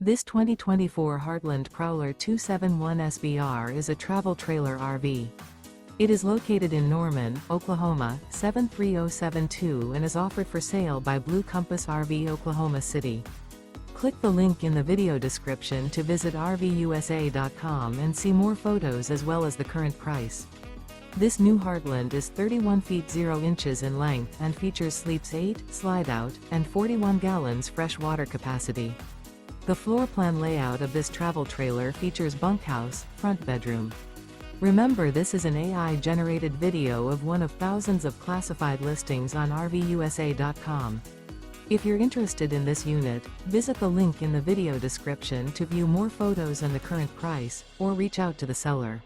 This 2024 Heartland Prowler 271 SBR is a travel trailer RV. It is located in Norman, Oklahoma, 73072 and is offered for sale by Blue Compass RV Oklahoma City. Click the link in the video description to visit RVUSA.com and see more photos as well as the current price. This new Heartland is 31 feet 0 inches in length and features sleeps 8, Slideout, and 41 gallons fresh water capacity. The floor plan layout of this travel trailer features bunkhouse, front bedroom. Remember, this is an AI-generated video of one of thousands of classified listings on RVUSA.com. If you're interested in this unit, visit the link in the video description to view more photos and the current price, or reach out to the seller.